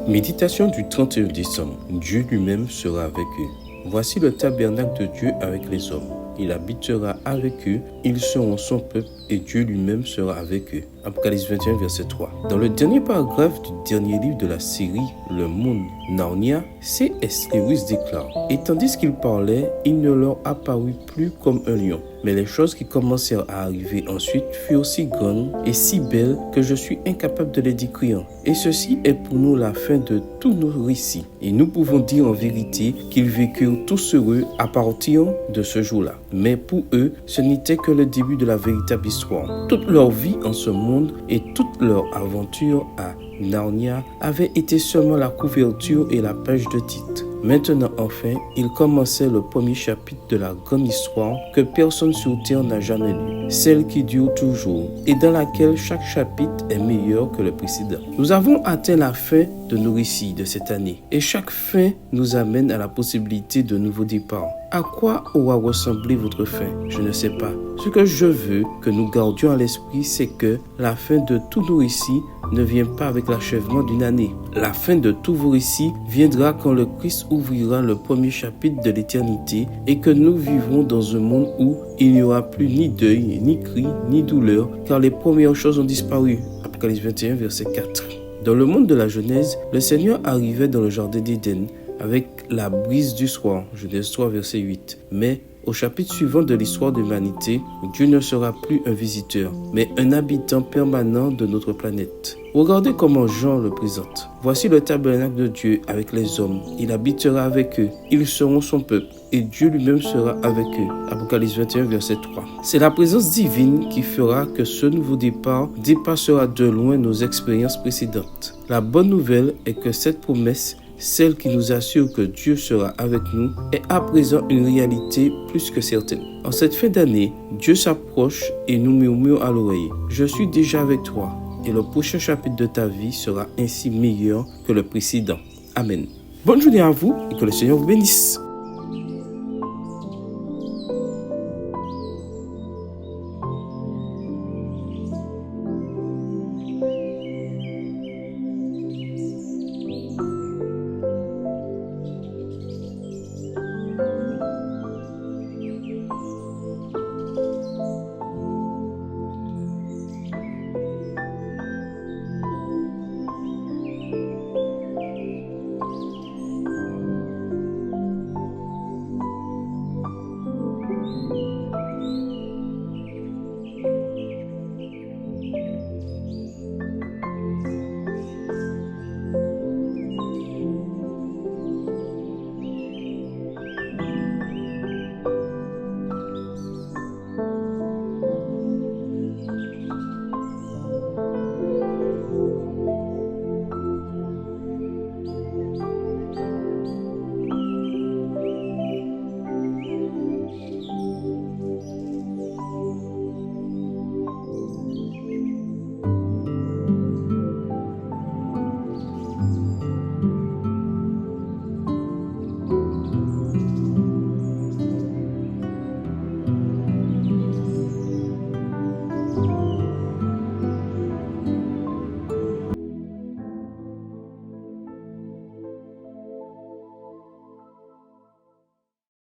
Méditation du 31 décembre. Dieu lui-même sera avec eux. Voici le tabernacle de Dieu avec les hommes. Il habitera avec eux, ils seront son peuple et Dieu lui-même sera avec eux. Apocalypse 21, verset 3. Dans le dernier paragraphe du dernier livre de la série Le Monde Narnia, C.S. Lewis déclare « Et tandis qu'il parlait, il ne leur apparut plus comme un lion. Mais les choses qui commencèrent à arriver ensuite furent si grandes et si belles que je suis incapable de les décrire. Et ceci est pour nous la fin de tous nos récits. Et nous pouvons dire en vérité qu'ils vécurent tous heureux à partir de ce jour-là. Mais pour eux, ce n'était que le début de la véritable histoire. Toute leur vie en ce monde et toute leur aventure à Narnia avaient été seulement la couverture et la page de titre. Maintenant, enfin, il commençait le premier chapitre de la grande histoire que personne sur terre n'a jamais lu, celle qui dure toujours et dans laquelle chaque chapitre est meilleur que le précédent. Nous avons atteint la fin de nos récits de cette année et chaque fin nous amène à la possibilité de nouveaux départs. À quoi aura ressemblé votre fin? Je ne sais pas. Ce que je veux que nous gardions à l'esprit, c'est que la fin de tous nos récits ne vient pas avec l'achèvement d'une année. La fin de tous vos récits viendra quand le Christ ouvrira le premier chapitre de l'éternité et que nous vivrons dans un monde où il n'y aura plus ni deuil, ni cri, ni douleur, car les premières choses ont disparu. Apocalypse 21, verset 4. Dans le monde de la Genèse, le Seigneur arrivait dans le jardin d'Éden avec la brise du soir, Genèse 3, verset 8. Mais au chapitre suivant de l'histoire de l'humanité, Dieu ne sera plus un visiteur, mais un habitant permanent de notre planète. Regardez comment Jean le présente. Voici le tabernacle de Dieu avec les hommes. Il habitera avec eux. Ils seront son peuple et Dieu lui-même sera avec eux. Apocalypse 21, verset 3. C'est la présence divine qui fera que ce nouveau départ dépassera de loin nos expériences précédentes. La bonne nouvelle est que cette promesse, celle qui nous assure que Dieu sera avec nous, est à présent une réalité plus que certaine. En cette fin d'année, Dieu s'approche et nous murmure à l'oreille « Je suis déjà avec toi » et le prochain chapitre de ta vie sera ainsi meilleur que le précédent. Amen. Bonne journée à vous et que le Seigneur vous bénisse.